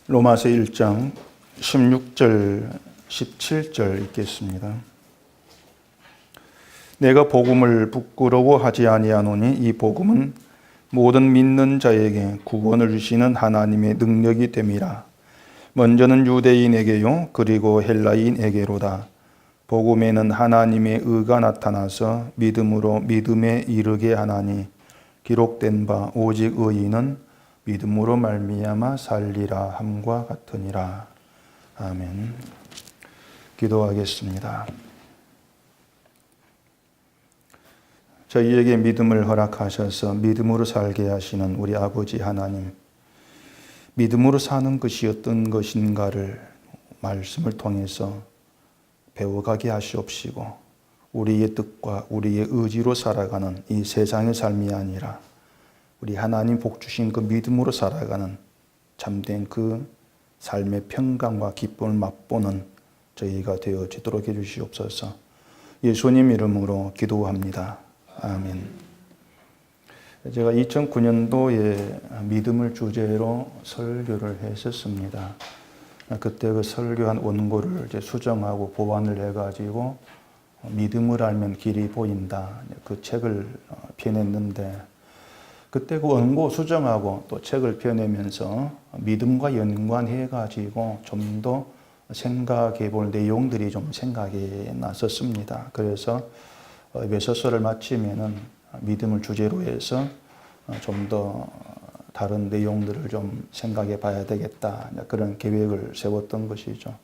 로마서 1장 16절 17절 읽겠습니다. 내가 복음을 부끄러워하지 아니하노니 이 복음은 모든 믿는 자에게 구원을 주시는 하나님의 능력이 됨이라. 먼저는 유대인에게요 그리고 헬라인에게로다. 복음에는 하나님의 의가 나타나서 믿음으로 믿음에 이르게 하나니 기록된 바 오직 의인은 믿음으로 말미암아 살리라 함과 같으니라. 아멘. 기도하겠습니다. 저희에게 믿음을 허락하셔서 믿음으로 살게 하시는 우리 아버지 하나님, 믿음으로 사는 것이 어떤 것인가를 말씀을 통해서 배워가게 하시옵시고 우리의 뜻과 우리의 의지로 살아가는 이 세상의 삶이 아니라 우리 하나님 복 주신 그 믿음으로 살아가는 참된 그 삶의 평강과 기쁨을 맛보는 저희가 되어지도록 해주시옵소서. 예수님 이름으로 기도합니다. 아멘. 제가 2009년도에 믿음을 주제로 설교를 했었습니다. 그때 그 설교한 원고를 이제 수정하고 보완을 해가지고 믿음을 알면 길이 보인다. 그 책을 펴냈는데 그때 그 원고 수정하고 또 책을 펴내면서 믿음과 연관해가지고 좀 더 생각해 볼 내용들이 좀 생각이 났었습니다. 그래서 에베소서를 마치면은 믿음을 주제로 해서 좀 더 다른 내용들을 좀 생각해 봐야 되겠다. 그런 계획을 세웠던 것이죠.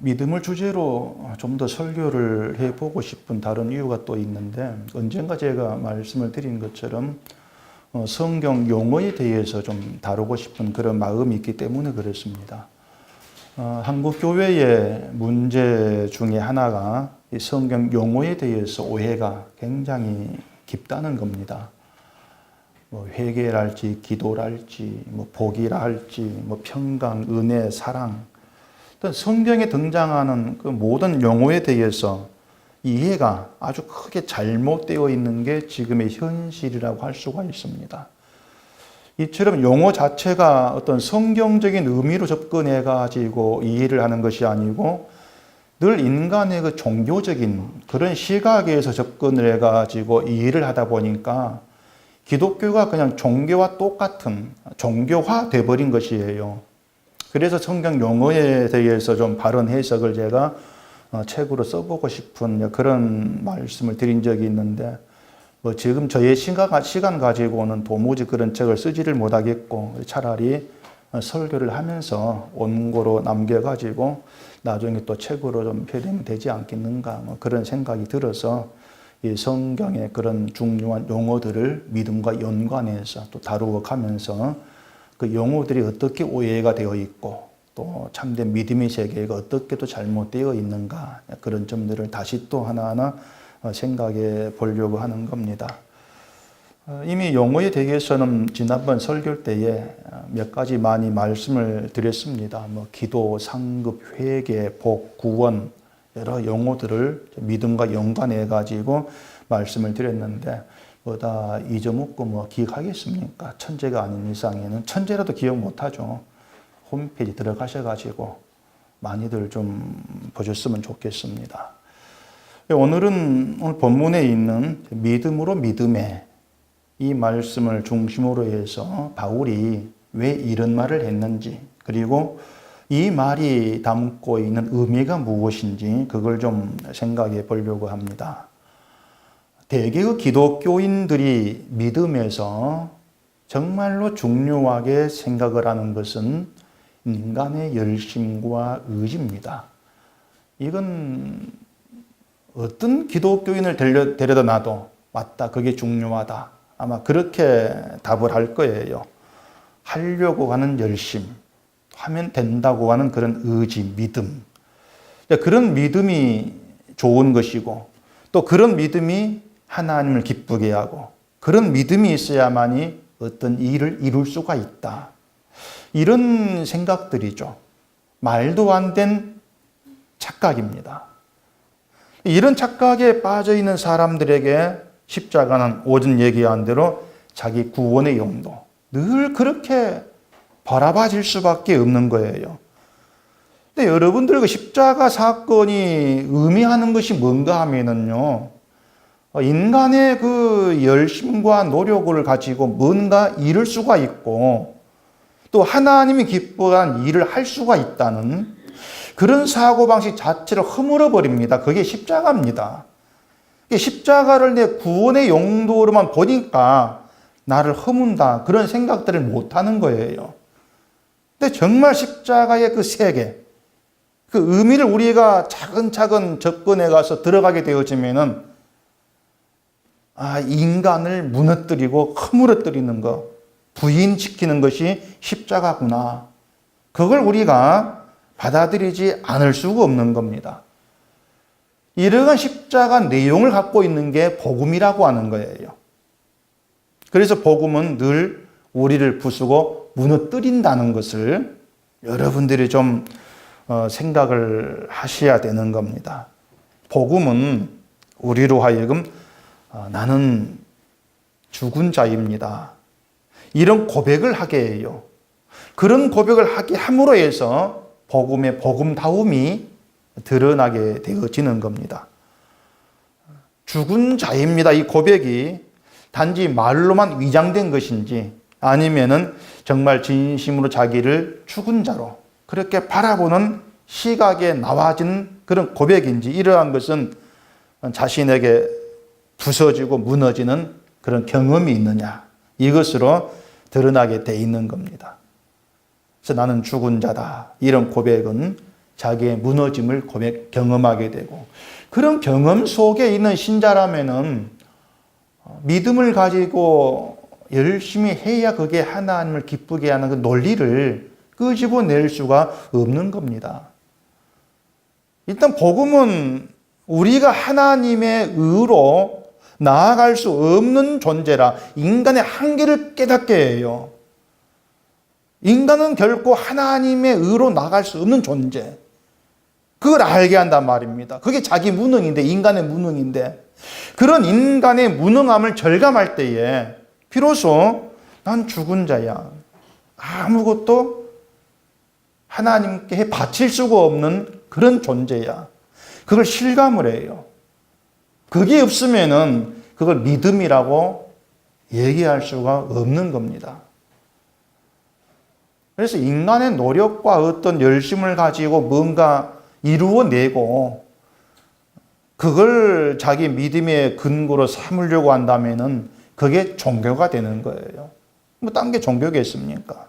믿음을 주제로 좀 더 설교를 해보고 싶은 다른 이유가 또 있는데 언젠가 제가 말씀을 드린 것처럼 성경 용어에 대해서 좀 다루고 싶은 그런 마음이 있기 때문에 그렇습니다. 한국 교회의 문제 중에 하나가 이 성경 용어에 대해서 오해가 굉장히 깊다는 겁니다. 뭐 회개랄지 기도랄지 뭐 복이라 할지 뭐 평강, 은혜, 사랑 성경에 등장하는 그 모든 용어에 대해서 이해가 아주 크게 잘못되어 있는 게 지금의 현실이라고 할 수가 있습니다. 이처럼 용어 자체가 어떤 성경적인 의미로 접근해 가지고 이해를 하는 것이 아니고 늘 인간의 그 종교적인 그런 시각에서 접근을 해 가지고 이해를 하다 보니까 기독교가 그냥 종교와 똑같은 종교화 돼버린 것이에요. 그래서 성경 용어에 대해서 좀 바른 해석을 제가 책으로 써보고 싶은 그런 말씀을 드린 적이 있는데 뭐 지금 저의 시간 가지고는 도무지 그런 책을 쓰지를 못하겠고 차라리 설교를 하면서 원고로 남겨가지고 나중에 또 책으로 좀 펴내면 되지 않겠는가 뭐 그런 생각이 들어서 이 성경의 그런 중요한 용어들을 믿음과 연관해서 또 다루어 가면서 그 용어들이 어떻게 오해가 되어 있고 또 참된 믿음의 세계가 어떻게 또 잘못되어 있는가 그런 점들을 다시 또 하나하나 생각해 보려고 하는 겁니다. 이미 용어에 대해서는 지난번 설교 때에 몇 가지 많이 말씀을 드렸습니다. 뭐 기도, 상급, 회개, 복, 구원 여러 용어들을 믿음과 연관해 가지고 말씀을 드렸는데 뭐다 잊어먹고 뭐 기억하겠습니까? 천재가 아닌 이상에는 천재라도 기억 못하죠. 홈페이지 들어가셔가지고 많이들 좀 보셨으면 좋겠습니다. 오늘 본문에 있는 믿음으로 믿음에 이 말씀을 중심으로 해서 바울이 왜 이런 말을 했는지 그리고 이 말이 담고 있는 의미가 무엇인지 그걸 좀 생각해 보려고 합니다. 대개의 기독교인들이 믿음에서 정말로 중요하게 생각을 하는 것은 인간의 열심과 의지입니다. 이건 어떤 기독교인을 데려다 놔도 맞다, 그게 중요하다. 아마 그렇게 답을 할 거예요. 하려고 하는 열심, 하면 된다고 하는 그런 의지, 믿음. 그런 믿음이 좋은 것이고 또 그런 믿음이 하나님을 기쁘게 하고 그런 믿음이 있어야만이 어떤 일을 이룰 수가 있다. 이런 생각들이죠. 말도 안 된 착각입니다. 이런 착각에 빠져 있는 사람들에게 십자가는 오전 얘기한 대로 자기 구원의 용도, 늘 그렇게 바라봐질 수밖에 없는 거예요. 근데 여러분들 그 십자가 사건이 의미하는 것이 뭔가 하면은요, 인간의 그 열심과 노력을 가지고 뭔가 이룰 수가 있고 또 하나님이 기뻐한 일을 할 수가 있다는 그런 사고방식 자체를 허물어 버립니다. 그게 십자가입니다. 십자가를 내 구원의 용도로만 보니까 나를 허문다, 그런 생각들을 못하는 거예요. 근데 정말 십자가의 그 세계, 그 의미를 우리가 차근차근 접근해 가서 들어가게 되어지면은, 인간을 무너뜨리고 허물어뜨리는 것, 부인시키는 것이 십자가구나. 그걸 우리가 받아들이지 않을 수가 없는 겁니다. 이러한 십자가 내용을 갖고 있는 게 복음이라고 하는 거예요. 그래서 복음은 늘 우리를 부수고 무너뜨린다는 것을 여러분들이 좀 생각을 하셔야 되는 겁니다. 복음은 우리로 하여금 나는 죽은 자입니다, 이런 고백을 하게 해요. 그런 고백을 하게 함으로 해서 복음의 복음다움이 드러나게 되어지는 겁니다. 죽은 자입니다, 이 고백이 단지 말로만 위장된 것인지 아니면은 정말 진심으로 자기를 죽은 자로 그렇게 바라보는 시각에 나와진 그런 고백인지, 이러한 것은 자신에게 부서지고 무너지는 그런 경험이 있느냐, 이것으로 드러나게 돼 있는 겁니다. 그래서 나는 죽은 자다, 이런 고백은 자기의 무너짐을 경험하게 되고, 그런 경험 속에 있는 신자라면은 믿음을 가지고 열심히 해야 그게 하나님을 기쁘게 하는 그 논리를 끄집어낼 수가 없는 겁니다. 일단 복음은 우리가 하나님의 의로 나아갈 수 없는 존재라 인간의 한계를 깨닫게 해요. 인간은 결코 하나님의 의로 나아갈 수 없는 존재, 그걸 알게 한단 말입니다. 그게 자기 무능인데, 인간의 무능인데, 그런 인간의 무능함을 절감할 때에 비로소 난 죽은 자야, 아무것도 하나님께 바칠 수가 없는 그런 존재야, 그걸 실감을 해요. 그게 없으면은 그걸 믿음이라고 얘기할 수가 없는 겁니다. 그래서 인간의 노력과 어떤 열심을 가지고 뭔가 이루어내고 그걸 자기 믿음의 근거로 삼으려고 한다면은 그게 종교가 되는 거예요. 뭐 딴 게 종교겠습니까?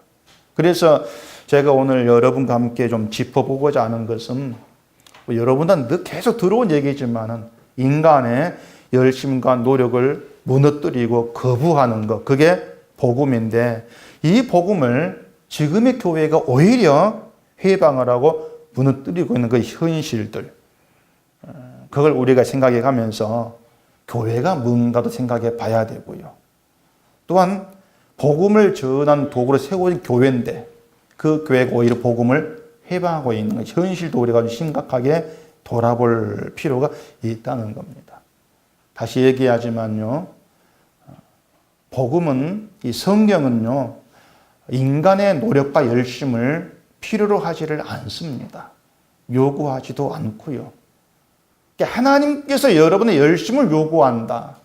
그래서 제가 오늘 여러분과 함께 좀 짚어보고자 하는 것은, 뭐 여러분들은 계속 들어온 얘기지만은 인간의 열심과 노력을 무너뜨리고 거부하는 것, 그게 복음인데, 이 복음을 지금의 교회가 오히려 회방을 하고 무너뜨리고 있는 그 현실들, 그걸 우리가 생각해 가면서 교회가 뭔가도 생각해 봐야 되고요. 또한 복음을 전하는 도구로 세워진 교회인데 그 교회가 오히려 복음을 회방하고 있는 현실도 우리가 심각하게 돌아볼 필요가 있다는 겁니다. 다시 얘기하지만요, 복음은, 이 성경은요, 인간의 노력과 열심을 필요로 하지를 않습니다. 요구하지도 않고요. 하나님께서 여러분의 열심을 요구한다,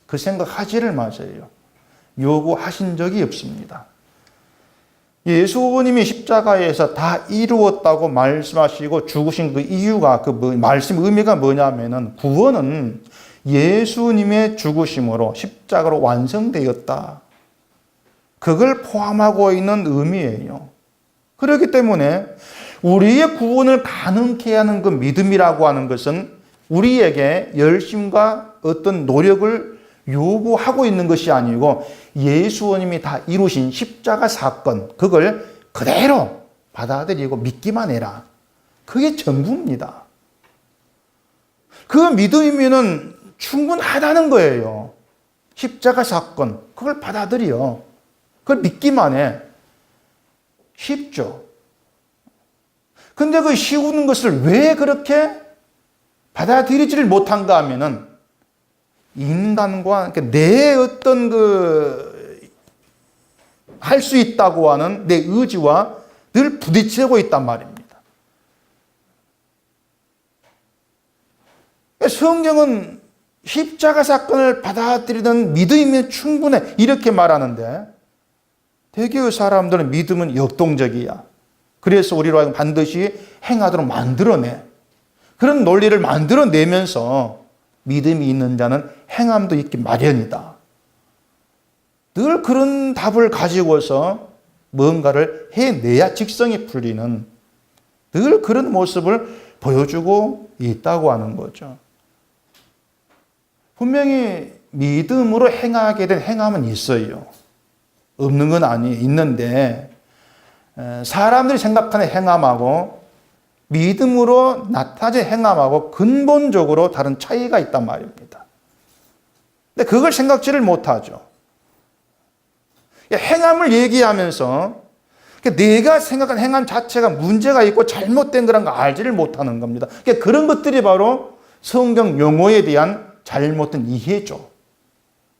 그 생각하지를 마세요. 요구하신 적이 없습니다. 예수님이 십자가에서 다 이루었다고 말씀하시고 죽으신 그 이유가, 그 말씀 의미가 뭐냐면은 구원은 예수님의 죽으심으로 십자가로 완성되었다, 그걸 포함하고 있는 의미예요. 그렇기 때문에 우리의 구원을 가능케 하는 그 믿음이라고 하는 것은 우리에게 열심과 어떤 노력을 요구하고 있는 것이 아니고 예수님이 다 이루신 십자가 사건, 그걸 그대로 받아들이고 믿기만 해라, 그게 전부입니다. 그 믿음이면은 충분하다는 거예요. 십자가 사건, 그걸 받아들여, 그걸 믿기만 해. 쉽죠. 근데 그 쉬운 것을 왜 그렇게 받아들이지를 못한가 하면은 인간과 내 어떤 할 할 수 있다고 하는 내 의지와 늘 부딪히고 있단 말입니다. 성경은 십자가 사건을 받아들이는 믿음이 충분해 이렇게 말하는데 대개의 사람들은 믿음은 역동적이야. 그래서 우리로 하여금 반드시 행하도록 만들어내. 그런 논리를 만들어내면서 믿음이 있는 자는 행함도 있기 마련이다. 늘 그런 답을 가지고서 뭔가를 해내야 직성이 풀리는 늘 그런 모습을 보여주고 있다고 하는 거죠. 분명히 믿음으로 행하게 된 행함은 있어요. 없는 건 아니에요. 있는데 사람들이 생각하는 행함하고 믿음으로 나타진 행함하고 근본적으로 다른 차이가 있단 말입니다. 근데 그걸 생각지를 못하죠. 행함을 얘기하면서 내가 생각한 행함 자체가 문제가 있고 잘못된 거란 거 알지를 못하는 겁니다. 그런 것들이 바로 성경 용어에 대한 잘못된 이해죠.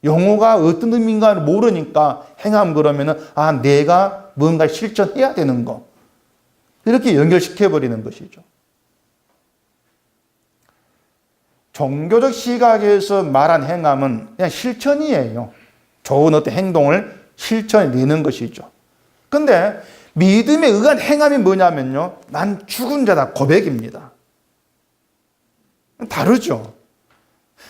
용어가 어떤 의미인가를 모르니까 행함 그러면은 내가 뭔가 실천해야 되는 거. 이렇게 연결시켜버리는 것이죠. 종교적 시각에서 말한 행함은 그냥 실천이에요. 좋은 어떤 행동을 실천해내는 것이죠. 근데 믿음에 의한 행함이 뭐냐면요. 난 죽은 자다 고백입니다. 다르죠.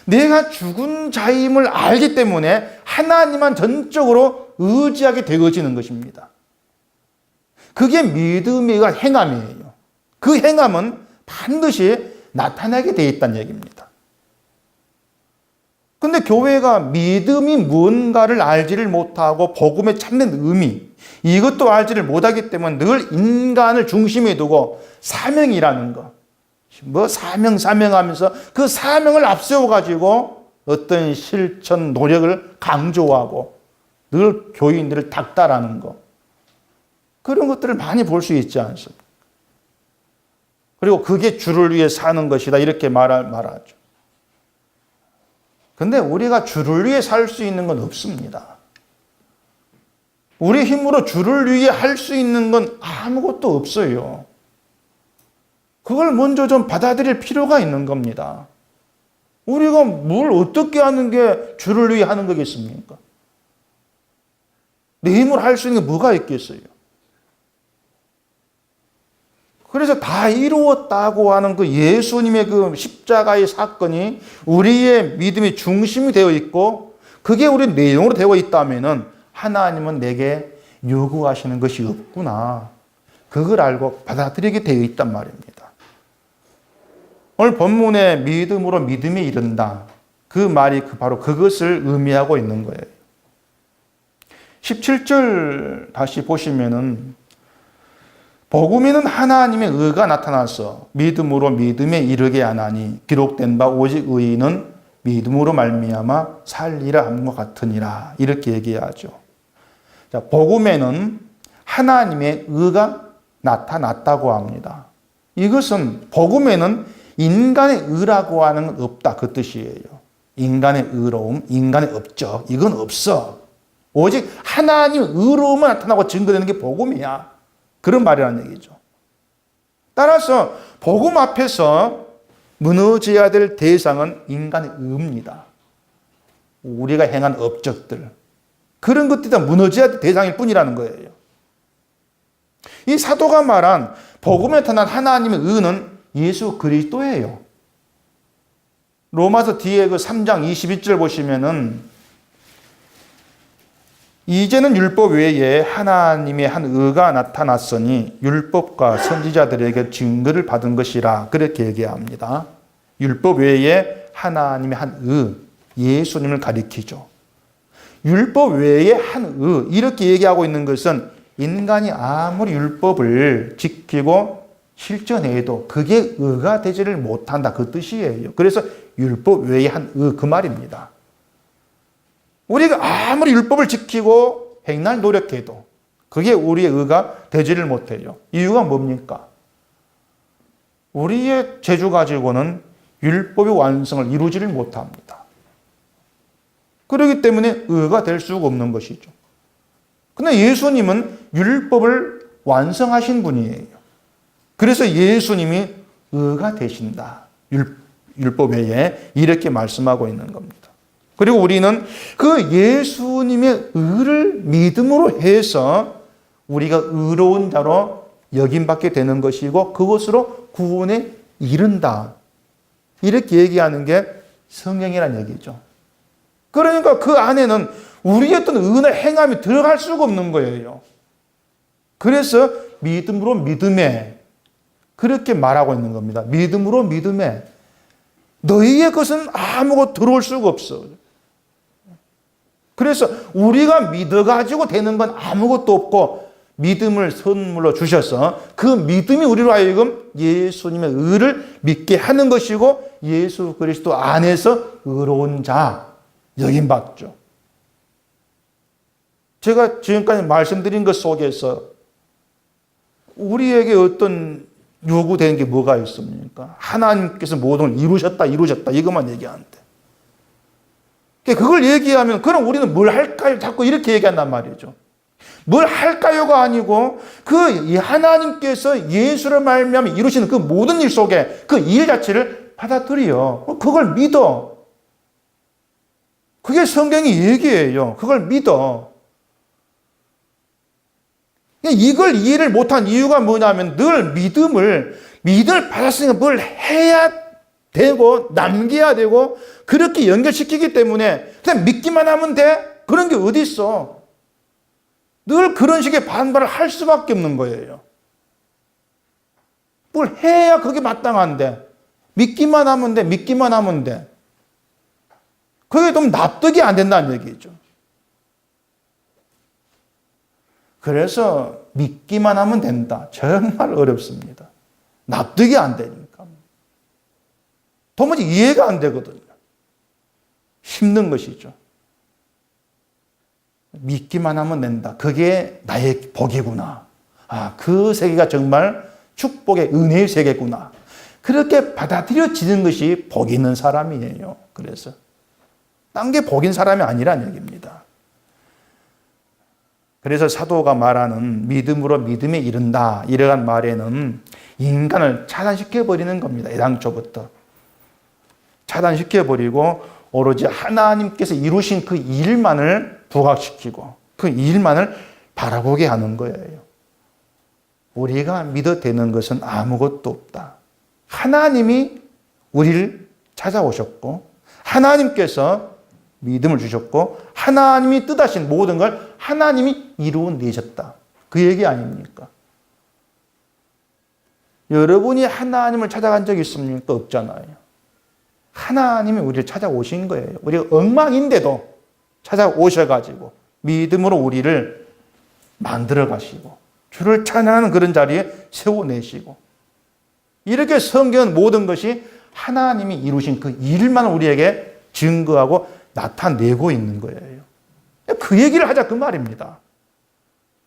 내가 죽은 자임을 알기 때문에 하나님만 전적으로 의지하게 되어지는 것입니다. 그게 믿음에 의한 행함이에요. 그 행함은 반드시 나타나게 되어 있다는 얘기입니다. 근데 교회가 믿음이 무언가를 알지를 못하고 복음에 찾는 의미, 이것도 알지를 못하기 때문에 늘 인간을 중심에 두고 사명이라는 거, 사명하면서 그 사명을 앞세워가지고 어떤 실천, 노력을 강조하고 늘 교인들을 닥달하는 거. 그런 것들을 많이 볼 수 있지 않습니까? 그리고 그게 주를 위해 사는 것이다. 이렇게 말하죠. 근데 우리가 주를 위해 살 수 있는 건 없습니다. 우리 힘으로 주를 위해 할 수 있는 건 아무것도 없어요. 그걸 먼저 좀 받아들일 필요가 있는 겁니다. 우리가 뭘 어떻게 하는 게 주를 위해 하는 거겠습니까? 내 힘으로 할 수 있는 게 뭐가 있겠어요? 그래서 다 이루었다고 하는 그 예수님의 그 십자가의 사건이 우리의 믿음의 중심이 되어 있고 그게 우리 내용으로 되어 있다면은 하나님은 내게 요구하시는 것이 없구나. 그걸 알고 받아들이게 되어 있단 말입니다. 오늘 본문의 믿음으로 믿음에 이른다. 그 말이 바로 그것을 의미하고 있는 거예요. 17절 다시 보시면은 복음에는 하나님의 의가 나타나서 믿음으로 믿음에 이르게 하나니 기록된 바 오직 의인은 믿음으로 말미암아 살리라 함과 같으니라. 이렇게 얘기하죠. 자, 복음에는 하나님의 의가 나타났다고 합니다. 이것은 복음에는 인간의 의라고 하는 건 없다. 그 뜻이에요. 인간의 의로움, 인간의 업적, 이건 없어. 오직 하나님의 의로움만 나타나고 증거되는 게 복음이야. 그런 말이라는 얘기죠. 따라서 복음 앞에서 무너져야 될 대상은 인간의 의입니다. 우리가 행한 업적들. 그런 것들이 다 무너져야 될 대상일 뿐이라는 거예요. 이 사도가 말한 복음에 나타난 하나님의 의는 예수 그리스도예요. 로마서 뒤에 그 3장 22절 보시면은 이제는 율법 외에 하나님의 한 의가 나타났으니 율법과 선지자들에게 증거를 받은 것이라 그렇게 얘기합니다. 율법 외에 하나님의 한 의, 예수님을 가리키죠. 율법 외에 한 의, 이렇게 얘기하고 있는 것은 인간이 아무리 율법을 지키고 실천해도 그게 의가 되지를 못한다. 그 뜻이에요. 그래서 율법 외에 한 의, 그 말입니다. 우리가 아무리 율법을 지키고 백날 노력해도 그게 우리의 의가 되지를 못해요. 이유가 뭡니까? 우리의 재주 가지고는 율법의 완성을 이루지를 못합니다. 그렇기 때문에 의가 될 수가 없는 것이죠. 근데 예수님은 율법을 완성하신 분이에요. 그래서 예수님이 의가 되신다. 율법 외에 이렇게 말씀하고 있는 겁니다. 그리고 우리는 그 예수님의 의를 믿음으로 해서 우리가 의로운 자로 여김받게 되는 것이고 그것으로 구원에 이른다. 이렇게 얘기하는 게 성경이라는 얘기죠. 그러니까 그 안에는 우리의 어떤 의나 행함이 들어갈 수가 없는 거예요. 그래서 믿음으로 믿음에 그렇게 말하고 있는 겁니다. 믿음으로 믿음에 너희의 것은 아무것도 들어올 수가 없어. 그래서 우리가 믿어가지고 되는 건 아무것도 없고 믿음을 선물로 주셔서 그 믿음이 우리로 하여금 예수님의 의를 믿게 하는 것이고 예수 그리스도 안에서 의로운 자 여김받죠. 제가 지금까지 말씀드린 것 속에서 우리에게 어떤 요구되는 게 뭐가 있습니까? 하나님께서 모든 걸 이루셨다 이것만 얘기하는데 그걸 얘기하면 그럼 우리는 뭘 할까요? 자꾸 이렇게 얘기한단 말이죠. 뭘 할까요가 아니고 그 하나님께서 예수를 말미암아 이루시는 그 모든 일 속에 그 일 자체를 받아들여. 그걸 믿어. 그게 성경이 얘기해요. 그걸 믿어. 이걸 이해를 못한 이유가 뭐냐면 늘 믿음을 받았으니까 뭘 해야 되고 남겨야 되고 그렇게 연결시키기 때문에 그냥 믿기만 하면 돼? 그런 게 어디 있어? 늘 그런 식의 반발을 할 수밖에 없는 거예요. 뭘 해야 그게 마땅한데 믿기만 하면 돼. 믿기만 하면 돼. 그게 좀 납득이 안 된다는 얘기죠. 그래서 믿기만 하면 된다. 정말 어렵습니다. 납득이 안 되니까. 도무지 이해가 안 되거든요. 힘든 것이죠. 믿기만 하면 된다. 그게 나의 복이구나. 아, 그 세계가 정말 축복의 은혜의 세계구나. 그렇게 받아들여지는 것이 복 있는 사람이에요. 그래서 딴 게 복인 사람이 아니란 얘기입니다. 그래서 사도가 말하는 믿음으로 믿음에 이른다. 이러한 말에는 인간을 차단시켜버리는 겁니다. 애당초부터. 차단시켜버리고 오로지 하나님께서 이루신 그 일만을 부각시키고 그 일만을 바라보게 하는 거예요. 우리가 믿어 되는 것은 아무것도 없다. 하나님이 우리를 찾아오셨고 하나님께서 믿음을 주셨고 하나님이 뜻하신 모든 걸 하나님이 이루어내셨다. 그 얘기 아닙니까? 여러분이 하나님을 찾아간 적이 있습니까? 없잖아요. 하나님이 우리를 찾아오신 거예요. 우리가 엉망인데도 찾아오셔가지고 믿음으로 우리를 만들어 가시고 주를 찬양하는 그런 자리에 세워내시고 이렇게 성경은 모든 것이 하나님이 이루신 그 일만 우리에게 증거하고 나타내고 있는 거예요. 그 얘기를 하자 그 말입니다.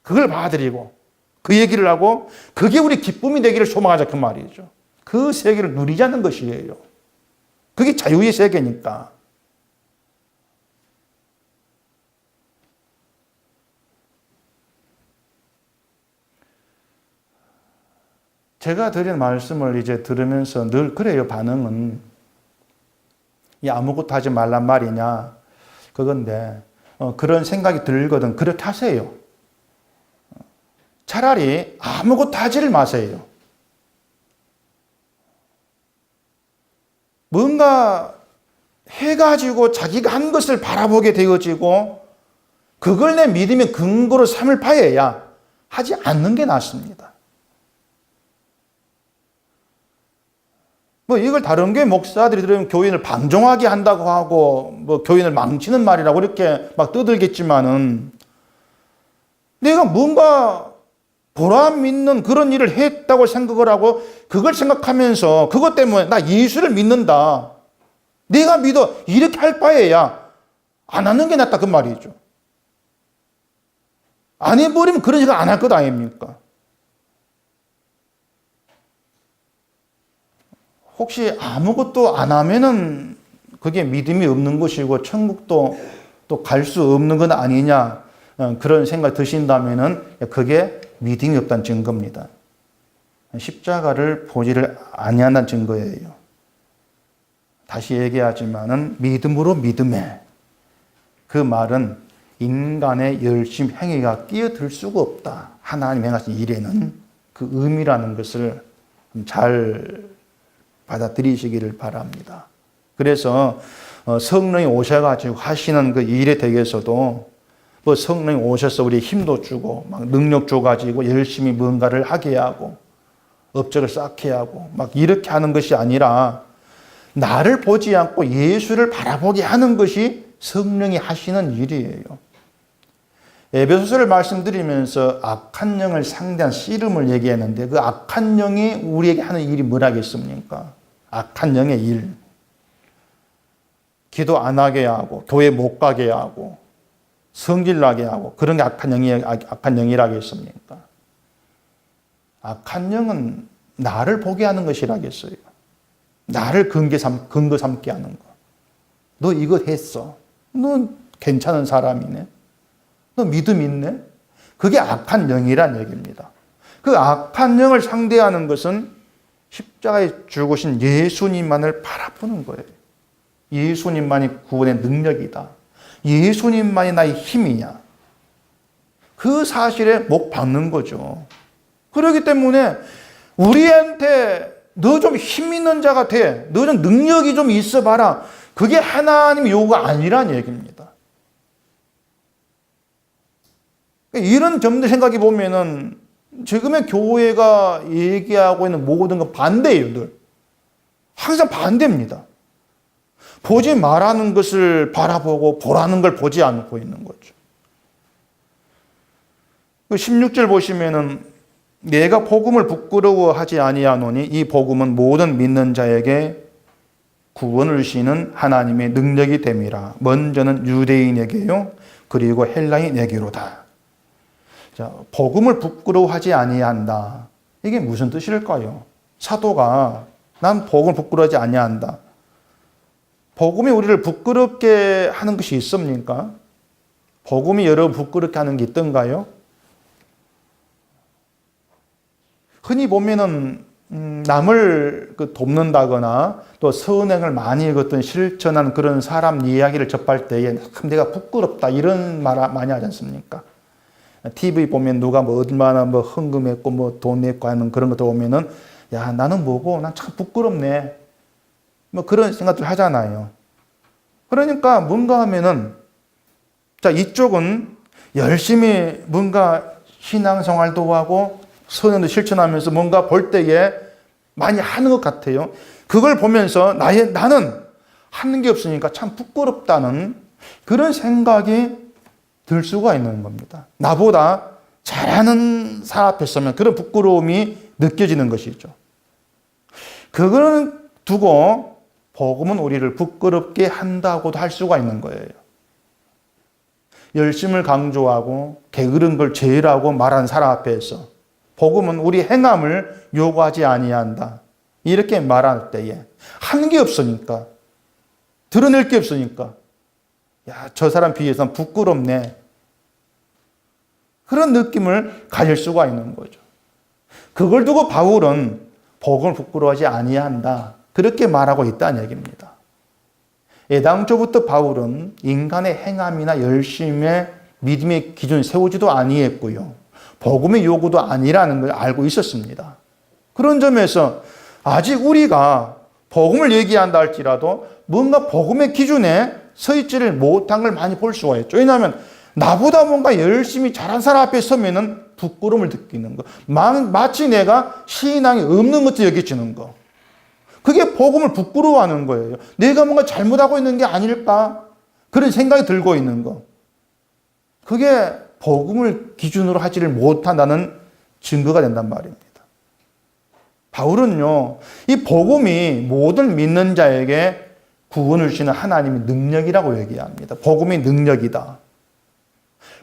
그걸 봐드리고 그 얘기를 하고 그게 우리 기쁨이 되기를 소망하자 그 말이죠. 그 세계를 누리자는 것이에요. 그게 자유의 세계니까. 제가 드린 말씀을 이제 들으면서 늘 그래요. 반응은 아무것도 하지 말란 말이냐 그건데 그런 생각이 들거든. 그렇게 하세요. 차라리 아무것도 하지를 마세요. 뭔가 해가지고 자기가 한 것을 바라보게 되어지고 그걸 내 믿음의 근거로 삼을 바에야 하지 않는 게 낫습니다. 이걸 다른 교회 목사들이 들으면 교인을 방종하게 한다고 하고 교인을 망치는 말이라고 이렇게 막 떠들겠지만은 내가 뭔가 보람 있는 그런 일을 했다고 생각을 하고 그걸 생각하면서 그것 때문에 나 예수를 믿는다. 내가 믿어. 이렇게 할 바에야 안 하는 게 낫다 그 말이죠. 안 해버리면 그런 생각 안 할 것 아닙니까? 혹시 아무것도 안 하면은 그게 믿음이 없는 것이고 천국도 또 갈 수 없는 건 아니냐 그런 생각 드신다면은 그게 믿음이 없다는 증거입니다. 십자가를 보지를 아니한다는 증거예요. 다시 얘기하지만은 믿음으로 믿음에, 그 말은 인간의 열심 행위가 끼어들 수가 없다. 하나님 행하신 일에는 그 의미라는 것을 잘 받아들이시기를 바랍니다. 그래서 성령이 오셔가지고 하시는 그 일에 대해서도 뭐 성령이 오셔서 우리 힘도 주고 막 능력 줘가지고 열심히 뭔가를 하게 하고 업적을 쌓게 하고 막 이렇게 하는 것이 아니라 나를 보지 않고 예수를 바라보게 하는 것이 성령이 하시는 일이에요. 에베소서를 말씀드리면서 악한 영을 상대한 씨름을 얘기했는데 그 악한 영이 우리에게 하는 일이 뭐라겠습니까? 악한 영의 일. 기도 안 하게 하고 교회 못 가게 하고 성질 나게 하고 그런 게 악한 영이라겠습니까? 악한 영은 나를 보게 하는 것이라겠어요. 나를 근거 삼게 하는 거. 너 이거 했어. 너 괜찮은 사람이네. 너 믿음 있네. 그게 악한 영이란 얘기입니다. 그 악한 영을 상대하는 것은 십자가에 죽으신 예수님만을 바라보는 거예요. 예수님만이 구원의 능력이다. 예수님만이 나의 힘이냐. 그 사실에 못 박는 거죠. 그렇기 때문에 우리한테 너 좀 힘 있는 자가 돼. 너 좀 능력이 좀 있어 봐라. 그게 하나님의 요구가 아니란 얘기입니다. 이런 점들 생각해 보면은 지금의 교회가 얘기하고 있는 모든 건 반대예요, 늘. 항상 반대입니다. 보지 말라는 것을 바라보고 보라는 걸 보지 않고 있는 거죠. 16절 보시면은 내가 복음을 부끄러워하지 아니하노니 이 복음은 모든 믿는 자에게 구원을 주시는 하나님의 능력이 됨이라. 먼저는 유대인에게요, 그리고 헬라인에게로다. 자, 복음을 부끄러워하지 아니한다. 이게 무슨 뜻일까요? 사도가 난 복음을 부끄러워하지 아니한다. 복음이 우리를 부끄럽게 하는 것이 있습니까? 복음이 여러분 부끄럽게 하는 게 있던가요? 흔히 보면은 남을 돕는다거나 또 선행을 많이 어떤 실천한 그런 사람 이야기를 접할 때에 참 내가 부끄럽다 이런 말 많이 하지 않습니까? TV 보면 누가 뭐 얼마나 뭐 헌금했고 뭐 돈 냈고 하는 그런 것들 보면은 야 나는 뭐고 난 참 부끄럽네 뭐 그런 생각들 하잖아요. 그러니까 뭔가 하면은 자 이쪽은 열심히 뭔가 신앙생활도 하고 선행도 실천하면서 뭔가 볼 때에 많이 하는 것 같아요. 그걸 보면서 나는 하는 게 없으니까 참 부끄럽다는 그런 생각이 들 수가 있는 겁니다. 나보다 잘하는 사람 앞에 서면 그런 부끄러움이 느껴지는 것이죠. 그거는 두고 복음은 우리를 부끄럽게 한다고도 할 수가 있는 거예요. 열심을 강조하고 게으른 걸 제일하고 말하는 사람 앞에서 복음은 우리 행함을 요구하지 아니한다. 이렇게 말할 때에 하는 게 없으니까 드러낼 게 없으니까 야, 저 사람 비해서는 부끄럽네. 그런 느낌을 가질 수가 있는 거죠. 그걸 두고 바울은 복음을 부끄러워하지 아니한다. 그렇게 말하고 있다는 얘기입니다. 애당초부터 바울은 인간의 행함이나 열심의 믿음의 기준을 세우지도 아니했고요. 복음의 요구도 아니라는 걸 알고 있었습니다. 그런 점에서 아직 우리가 복음을 얘기한다 할지라도 뭔가 복음의 기준에 서 있지를 못한 걸 많이 볼 수가 있죠. 왜냐하면 나보다 뭔가 열심히 잘한 사람 앞에 서면은 부끄러움을 느끼는 거. 마치 내가 신앙이 없는 것처럼 여겨지는 거. 그게 복음을 부끄러워하는 거예요. 내가 뭔가 잘못하고 있는 게 아닐까? 그런 생각이 들고 있는 거. 그게 복음을 기준으로 하지를 못한다는 증거가 된단 말입니다. 바울은요, 이 복음이 모든 믿는 자에게 구원을 주시는 하나님의 능력이라고 얘기합니다. 복음이 능력이다.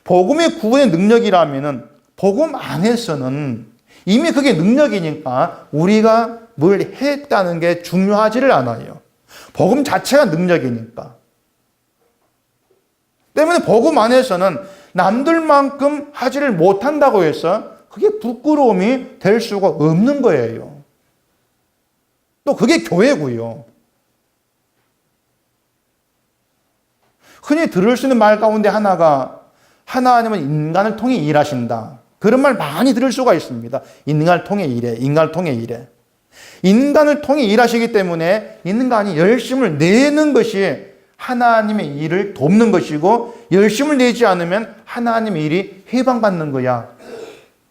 복음이 구원의 능력이라면은 복음 안에서는 이미 그게 능력이니까 우리가 뭘 했다는 게 중요하지를 않아요. 복음 자체가 능력이니까. 때문에 복음 안에서는 남들만큼 하지를 못한다고 해서 그게 부끄러움이 될 수가 없는 거예요. 또 그게 교회고요. 흔히 들을 수 있는 말 가운데 하나가 하나님은 인간을 통해 일하신다. 그런 말 많이 들을 수가 있습니다. 인간을 통해 일해. 인간을 통해 일해. 인간을 통해 일하시기 때문에 인간이 열심을 내는 것이 하나님의 일을 돕는 것이고 열심을 내지 않으면 하나님의 일이 해방받는 거야.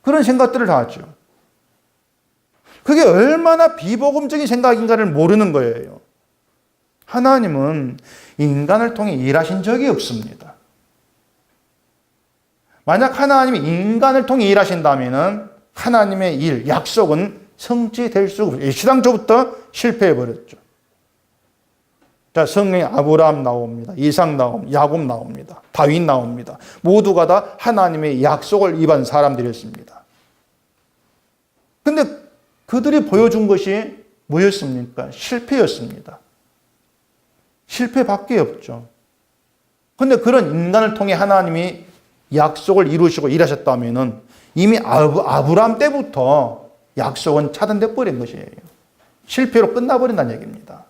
그런 생각들을 하죠. 그게 얼마나 비복음적인 생각인가를 모르는 거예요. 하나님은 인간을 통해 일하신 적이 없습니다. 만약 하나님이 인간을 통해 일하신다면 하나님의 일, 약속은 성취될 수가 없어요. 시당초부터 실패해버렸죠. 자, 성경에 아브라함 나옵니다. 이삭 나옵니다. 야곱 나옵니다. 다윗 나옵니다. 모두가 다 하나님의 약속을 입은 사람들이었습니다. 근데 그들이 보여준 것이 뭐였습니까? 실패였습니다. 실패밖에 없죠. 근데 그런 인간을 통해 하나님이 약속을 이루시고 일하셨다면 이미 아브라함 때부터 약속은 차단돼 버린 것이에요. 실패로 끝나버린다는 얘기입니다.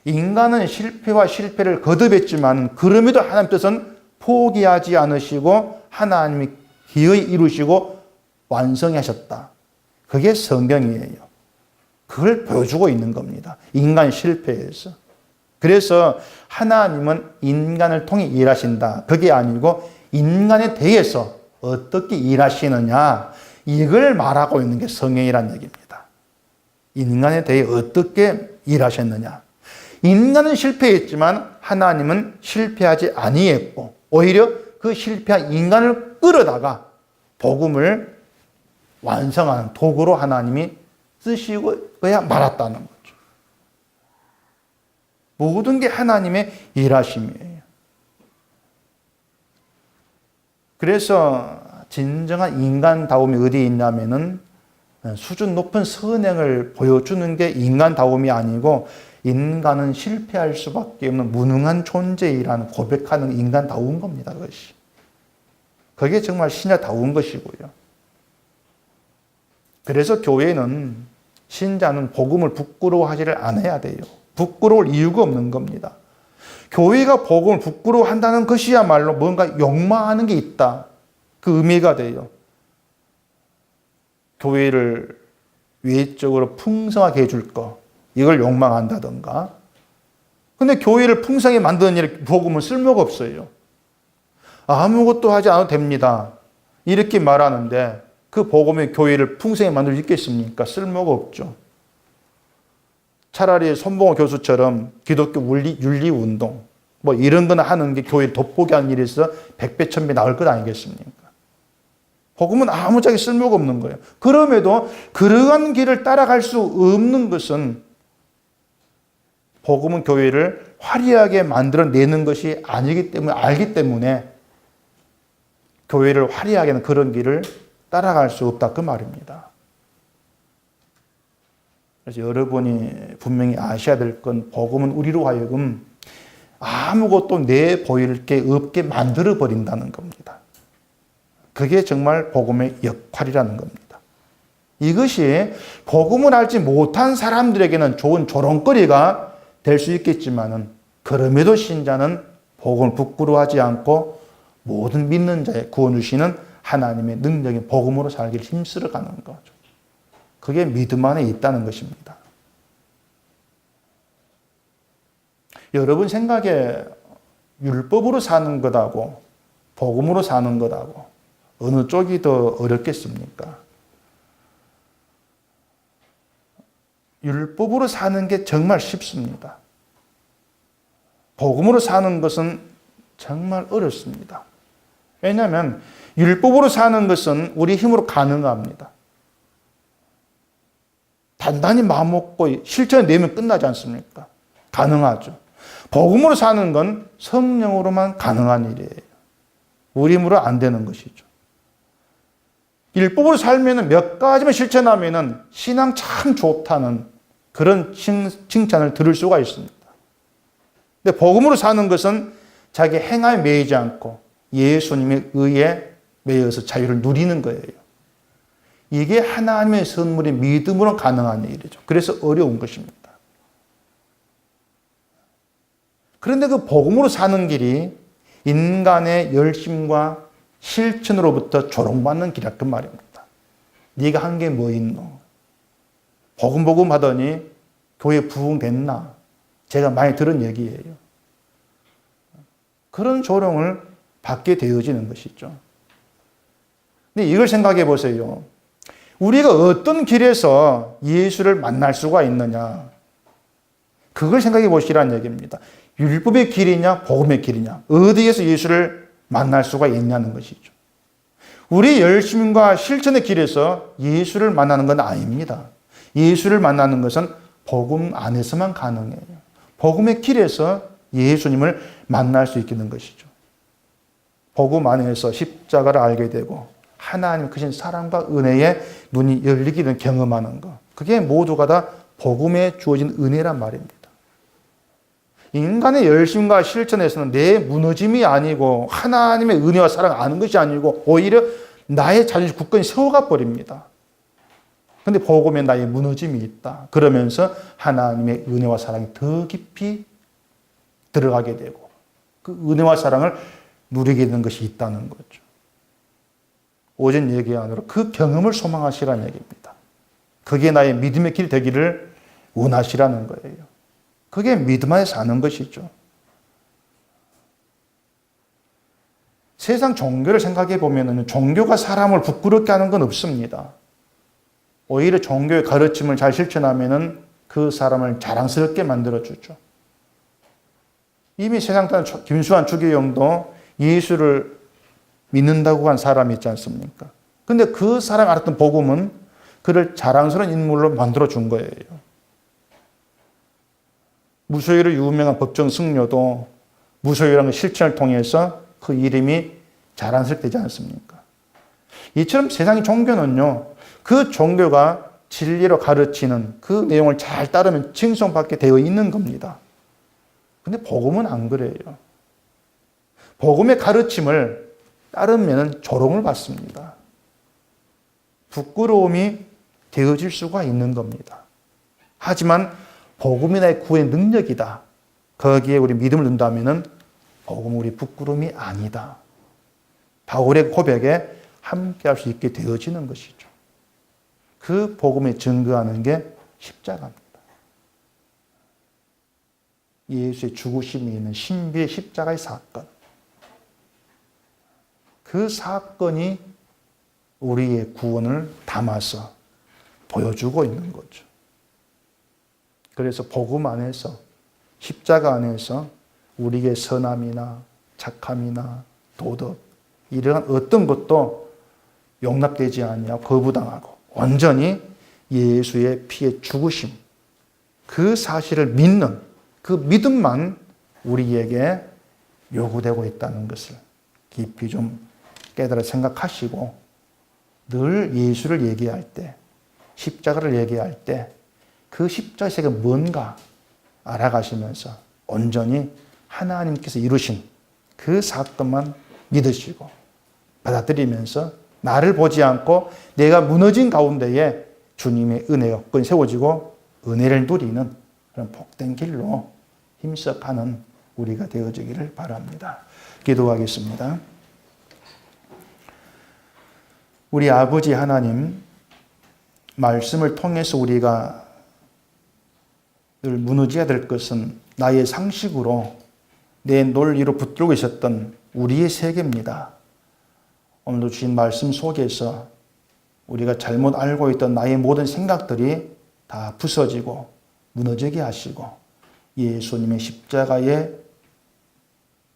인간은 실패와 실패를 거듭했지만 그럼에도 하나님 뜻은 포기하지 않으시고 하나님이 기어이 이루시고 완성하셨다. 그게 성경이에요. 그걸 보여주고 있는 겁니다. 인간 실패에서. 그래서 하나님은 인간을 통해 일하신다. 그게 아니고 인간에 대해서 어떻게 일하시느냐. 이걸 말하고 있는 게 성경이라는 얘기입니다. 인간에 대해 어떻게 일하셨느냐. 인간은 실패했지만 하나님은 실패하지 아니했고 오히려 그 실패한 인간을 끌어다가 복음을 완성하는 도구로 하나님이 쓰시고야 말았다는 거죠. 모든 게 하나님의 일하심이에요. 그래서 진정한 인간다움이 어디에 있냐면은 수준 높은 선행을 보여주는 게 인간다움이 아니고 인간은 실패할 수밖에 없는 무능한 존재이라는 고백하는 인간다운 겁니다. 그것이. 그게 정말 신자다운 것이고요. 그래서 교회는 신자는 복음을 부끄러워하지를 않아야 돼요. 부끄러울 이유가 없는 겁니다. 교회가 복음을 부끄러워한다는 것이야말로 뭔가 욕망하는 게 있다. 그 의미가 돼요. 교회를 외적으로 풍성하게 해줄 거. 이걸 욕망한다던가. 근데 교회를 풍성하게 만드는 일에 복음은 쓸모가 없어요. 아무것도 하지 않아도 됩니다. 이렇게 말하는데 그 복음이 교회를 풍성하게 만들 수 있겠습니까? 쓸모가 없죠. 차라리 손봉호 교수처럼 기독교 윤리운동 뭐 이런 거나 하는 게 교회를 돋보게 하는 일이 있어 100배, 1000배 나올 것 아니겠습니까? 복음은 아무짝에 쓸모가 없는 거예요. 그럼에도 그러한 길을 따라갈 수 없는 것은 복음은 교회를 화려하게 만들어내는 것이 아니기 때문에 알기 때문에 교회를 화려하게 하는 그런 길을 따라갈 수 없다 그 말입니다. 그래서 여러분이 분명히 아셔야 될 건 복음은 우리로 하여금 아무것도 내 보일 게 없게 만들어 버린다는 겁니다. 그게 정말 복음의 역할이라는 겁니다. 이것이 복음을 알지 못한 사람들에게는 좋은 조롱거리가 될 수 있겠지만은 그럼에도 신자는 복음을 부끄러워하지 않고 모든 믿는 자의 구원 주시는 하나님의 능력인 복음으로 살기를 힘쓰러 가는 거죠. 그게 믿음 안에 있다는 것입니다. 여러분 생각에 율법으로 사는 것하고 복음으로 사는 것하고 어느 쪽이 더 어렵겠습니까? 율법으로 사는 게 정말 쉽습니다. 복음으로 사는 것은 정말 어렵습니다. 왜냐하면 율법으로 사는 것은 우리 힘으로 가능합니다. 단단히 마음 먹고 실천에 내면 끝나지 않습니까? 가능하죠. 복음으로 사는 건 성령으로만 가능한 일이에요. 우리 힘으로 안 되는 것이죠. 율법으로 살면 몇 가지만 실천하면 신앙 참 좋다는 그런 칭찬을 들을 수가 있습니다. 근데 복음으로 사는 것은 자기 행함에 매이지 않고 예수님의 의에 매여서 자유를 누리는 거예요. 이게 하나님의 선물이 믿음으로 가능한 일이죠. 그래서 어려운 것입니다. 그런데 그 복음으로 사는 길이 인간의 열심과 실천으로부터 조롱받는 길이라 그 말입니다. 네가 한 게 뭐 있노? 복음 하더니 교회 부흥됐나? 제가 많이 들은 얘기예요. 그런 조롱을 받게 되어지는 것이죠. 근데 이걸 생각해 보세요. 우리가 어떤 길에서 예수를 만날 수가 있느냐? 그걸 생각해 보시라는 얘기입니다. 율법의 길이냐, 복음의 길이냐, 어디에서 예수를 만날 수가 있냐는 것이죠. 우리 열심과 실천의 길에서 예수를 만나는 건 아닙니다. 예수를 만나는 것은 복음 안에서만 가능해요. 복음의 길에서 예수님을 만날 수 있게 되는 것이죠. 복음 안에서 십자가를 알게 되고 하나님 크신 사랑과 은혜에 눈이 열리게 되는 경험하는 것. 그게 모두가 다 복음에 주어진 은혜란 말입니다. 인간의 열심과 실천에서는 내 무너짐이 아니고 하나님의 은혜와 사랑을 아는 것이 아니고 오히려 나의 자존심 굳건히 세워가 버립니다. 그런데 복음에 나의 무너짐이 있다. 그러면서 하나님의 은혜와 사랑이 더 깊이 들어가게 되고 그 은혜와 사랑을 누리게 되는 것이 있다는 거죠. 오전 얘기 안으로 그 경험을 소망하시라는 얘기입니다. 그게 나의 믿음의 길 되기를 원하시라는 거예요. 그게 믿음 안에 사는 것이죠. 세상 종교를 생각해 보면 종교가 사람을 부끄럽게 하는 건 없습니다. 오히려 종교의 가르침을 잘 실천하면 그 사람을 자랑스럽게 만들어주죠. 이미 세상 사람 김수환 추기경도 예수를 믿는다고 한 사람이 있지 않습니까? 근데 그 사람이 알았던 복음은 그를 자랑스러운 인물로 만들어준 거예요. 무소유로 유명한 법정 승려도 무소유라는 실천을 통해서 그 이름이 자랑스럽지 않습니까? 이처럼 세상의 종교는요, 그 종교가 진리로 가르치는 그 내용을 잘 따르면 칭송받게 되어 있는 겁니다. 근데 복음은 안 그래요. 복음의 가르침을 따르면 조롱을 받습니다. 부끄러움이 되어질 수가 있는 겁니다. 하지만 복음이 나의 구의 능력이다. 거기에 우리 믿음을 둔다면 복음은 우리 부끄러움이 아니다. 바울의 고백에 함께할 수 있게 되어지는 것이죠. 그 복음에 증거하는 게 십자가입니다. 예수의 죽으심이 있는 신비의 십자가의 사건. 그 사건이 우리의 구원을 담아서 보여주고 있는 거죠. 그래서 복음 안에서 십자가 안에서 우리의 선함이나 착함이나 도덕 이러한 어떤 것도 용납되지 아니하고 거부당하고 온전히 예수의 피의 죽으심 그 사실을 믿는 그 믿음만 우리에게 요구되고 있다는 것을 깊이 좀 깨달아 생각하시고 늘 예수를 얘기할 때 십자가를 얘기할 때 그 십자가의 세계가 뭔가 알아가시면서 온전히 하나님께서 이루신 그 사건만 믿으시고 받아들이면서 나를 보지 않고 내가 무너진 가운데에 주님의 은혜가 굳건히 세워지고 은혜를 누리는 그런 복된 길로 힘써 가는 우리가 되어지기를 바랍니다. 기도하겠습니다. 우리 아버지 하나님, 말씀을 통해서 우리가 늘 무너져야 될 것은 나의 상식으로 내 논리로 붙들고 있었던 우리의 세계입니다. 오늘도 주신 말씀 속에서 우리가 잘못 알고 있던 나의 모든 생각들이 다 부서지고 무너지게 하시고 예수님의 십자가의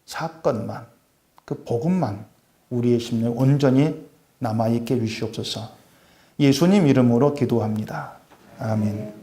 사건만, 그 복음만 우리의 심령에 온전히 남아있게 해주시옵소서. 예수님 이름으로 기도합니다. 아멘.